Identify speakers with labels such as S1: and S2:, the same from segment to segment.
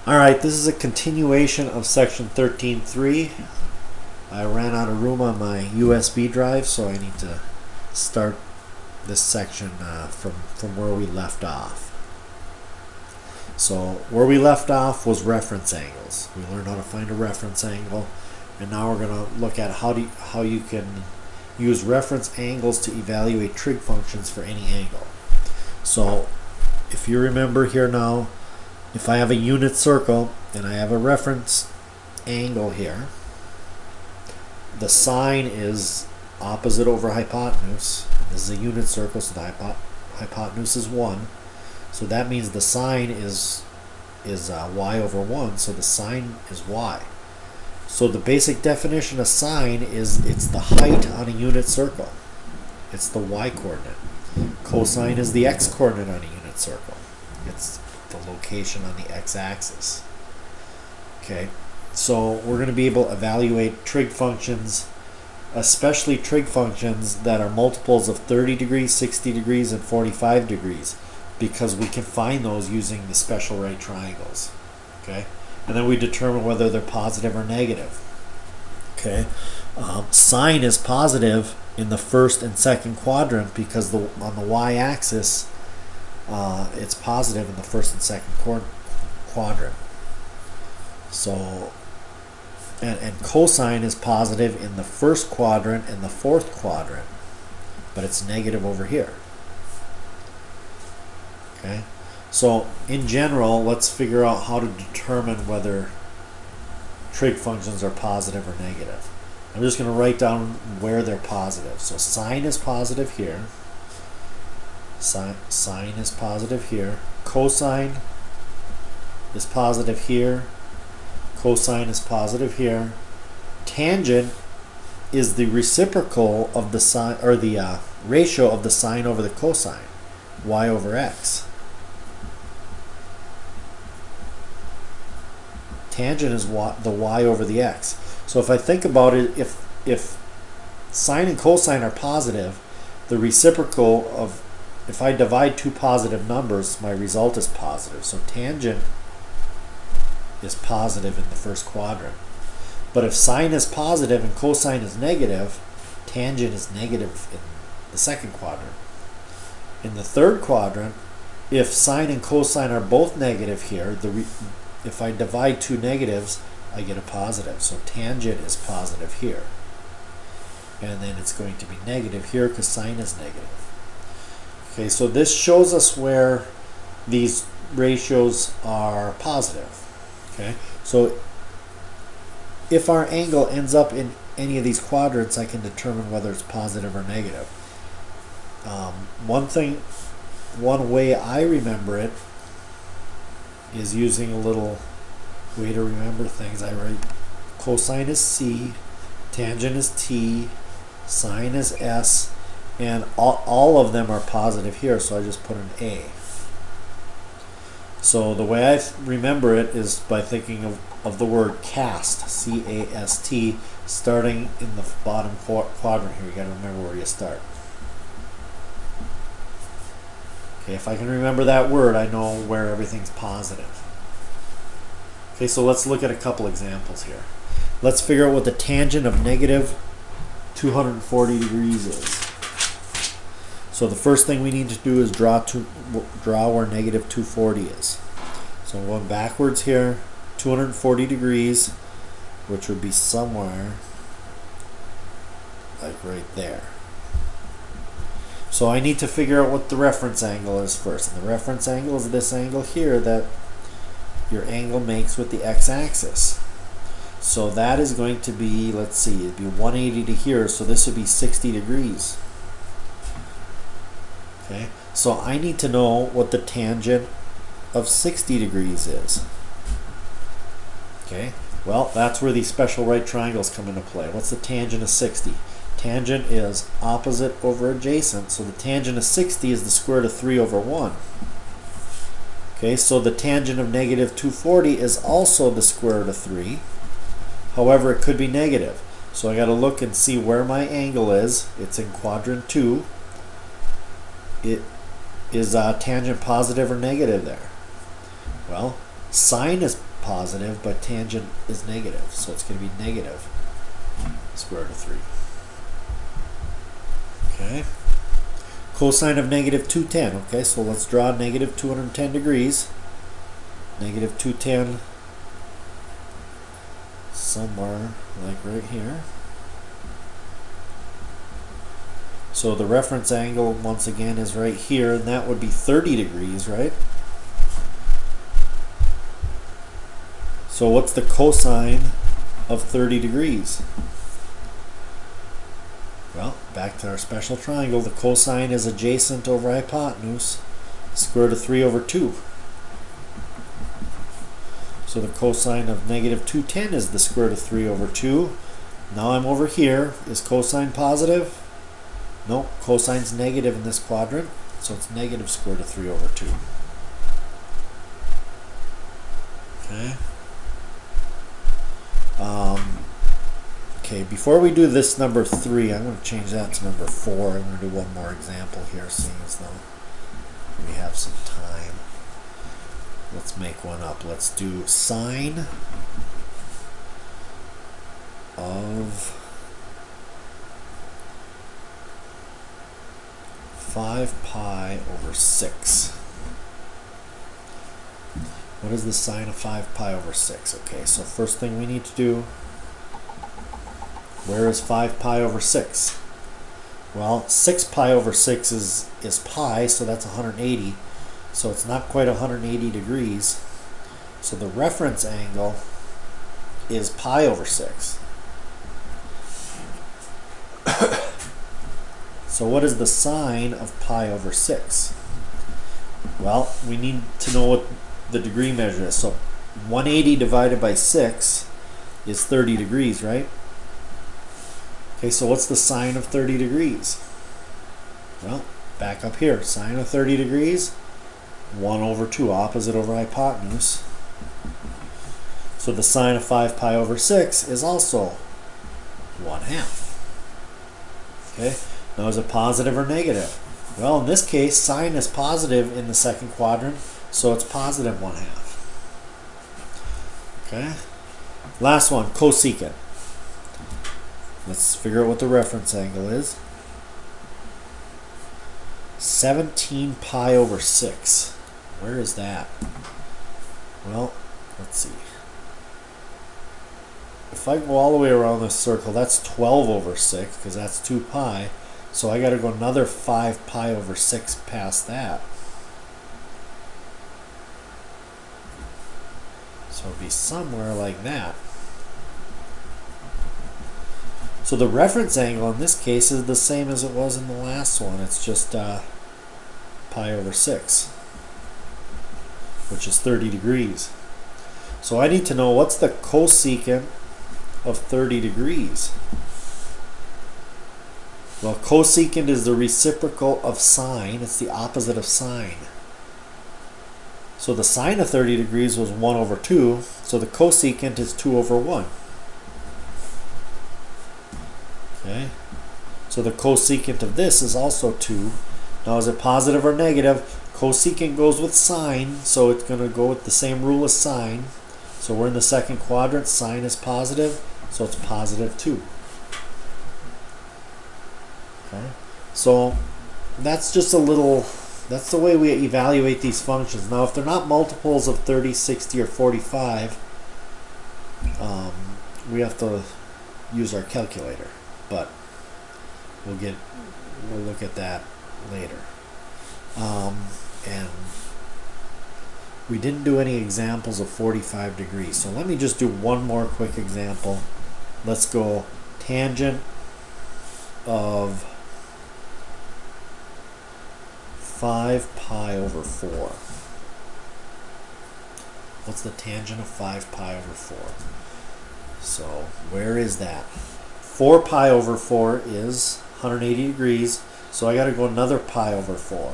S1: Alright, this is a continuation of section 13.3. I ran out of room on my USB drive, so I need to start this section from where we left off. So where we left off was reference angles. We learned how to find a reference angle, and now we're going to look at how you can use reference angles to evaluate trig functions for any angle. So if you remember here now, if I have a unit circle and I have a reference angle here, the sine is opposite over hypotenuse. This is a unit circle, so the hypotenuse is 1. So that means the sine is y over 1, so the sine is y. So the basic definition of sine is it's the height on a unit circle. It's the y coordinate. Cosine is the x coordinate on a unit circle. It's the location on the x-axis. Okay, so we're going to be able to evaluate trig functions, especially trig functions that are multiples of 30 degrees, 60 degrees, and 45 degrees, because we can find those using the special right triangles. Okay, and then we determine whether they're positive or negative. Okay, sine is positive in the first and second quadrant because on the y-axis it's positive in the first and second quadrant. So, and cosine is positive in the first quadrant and the fourth quadrant, but it's negative over here. Okay, so in general, let's figure out how to determine whether trig functions are positive or negative. I'm just going to write down where they're positive. So sine is positive here. Sine is positive here. Cosine is positive here. Cosine is positive here. Tangent is the reciprocal of the sine, or the ratio of the sine over the cosine, y over x. Tangent is the y over the x. So if I think about it, if sine and cosine are positive, the reciprocal of, if I divide two positive numbers, my result is positive. So tangent is positive in the first quadrant. But if sine is positive and cosine is negative, tangent is negative in the second quadrant. In the third quadrant, if sine and cosine are both negative here, if I divide two negatives, I get a positive. So tangent is positive here. And then it's going to be negative here because sine is negative. Okay, so this shows us where these ratios are positive. Okay, so if our angle ends up in any of these quadrants, I can determine whether it's positive or negative. One way I remember it is using a little way to remember things. I write cosine is C, tangent is T, sine is S, and all of them are positive here, so I just put an A. So the way I remember it is by thinking of the word cast, C-A-S-T, starting in the bottom quadrant here. You got to remember where you start. Okay, if I can remember that word, I know where everything's positive. Okay, so let's look at a couple examples here. Let's figure out what the tangent of negative 240 degrees is. So the first thing we need to do is draw where negative 240 is. So I'm going backwards here, 240 degrees, which would be somewhere like right there. So I need to figure out what the reference angle is first. And the reference angle is this angle here that your angle makes with the x-axis. So that is going to be, let's see, it'd be 180 to here, so this would be 60 degrees. Okay, so I need to know what the tangent of 60 degrees is. Okay, well, that's where these special right triangles come into play. What's the tangent of 60? Tangent is opposite over adjacent, so the tangent of 60 is the square root of 3 over 1. Okay, so the tangent of negative 240 is also the square root of 3. However, it could be negative. So I got to look and see where my angle is. It's in quadrant 2. Is tangent positive or negative there? Well, sine is positive, but tangent is negative, so it's going to be negative square root of 3. Okay. Cosine of negative 210. Okay, so let's draw negative 210 degrees. Negative 210 somewhere like right here. So the reference angle once again is right here, and that would be 30 degrees, right? So what's the cosine of 30 degrees? Well, back to our special triangle. The cosine is adjacent over hypotenuse, square root of 3 over 2. So the cosine of negative 210 is the square root of 3 over 2. Now I'm over here. Is cosine positive? No, cosine's negative in this quadrant, so it's negative square root of 3 over 2. Okay. Okay, before we do this number 3, I'm going to change that to number 4. I'm going to do one more example here, seeing as though we have some time. Let's make one up. Let's do sine of 5 pi over 6. What is the sine of 5 pi over 6? Okay, so first thing we need to do, where is 5 pi over 6? Well, 6 pi over 6 is pi, so that's 180. So it's not quite 180 degrees. So the reference angle is pi over 6. So what is the sine of pi over 6? Well, we need to know what the degree measure is. So 180 divided by 6 is 30 degrees, right? Okay, so what's the sine of 30 degrees? Well, back up here. Sine of 30 degrees, 1 over 2, opposite over hypotenuse. So the sine of 5 pi over 6 is also 1/2. Okay, now is it positive or negative? Well, in this case, sine is positive in the second quadrant, so it's positive 1/2. Okay, last one, cosecant. Let's figure out what the reference angle is. 17 pi over 6. Where is that? Well, let's see. If I go all the way around this circle, that's 12 over 6, because that's 2 pi. So I got to go another 5 pi over 6 past that. So it'll be somewhere like that. So the reference angle in this case is the same as it was in the last one. It's just pi over 6, which is 30 degrees. So I need to know what's the cosecant of 30 degrees. Well, cosecant is the reciprocal of sine. It's the opposite of sine. So the sine of 30 degrees was 1 over 2, so the cosecant is 2 over 1. Okay, so the cosecant of this is also 2. Now is it positive or negative? Cosecant goes with sine, so it's going to go with the same rule as sine. So we're in the second quadrant, sine is positive, so it's positive 2. Okay, so that's just a little, that's the way we evaluate these functions. Now if they're not multiples of 30, 60, or 45, we have to use our calculator. But we'll look at that later. And we didn't do any examples of 45 degrees. So let me just do one more quick example. Let's go tangent of 5 pi over 4. What's the tangent of 5 pi over 4? So where is that? 4 pi over 4 is 180 degrees, so I got to go another pi over 4.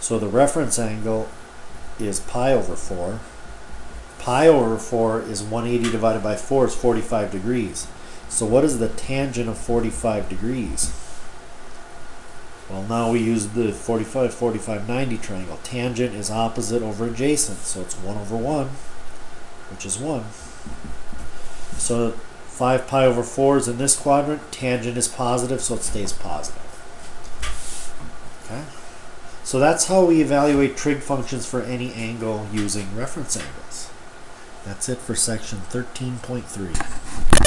S1: So the reference angle is pi over 4. Pi over 4 is 180 divided by 4 is 45 degrees. So what is the tangent of 45 degrees? Well, now we use the 45, 45, 90 triangle. Tangent is opposite over adjacent, so it's 1 over 1, which is 1. So 5 pi over 4 is in this quadrant. Tangent is positive, so it stays positive. Okay? So that's how we evaluate trig functions for any angle using reference angles. That's it for section 13.3.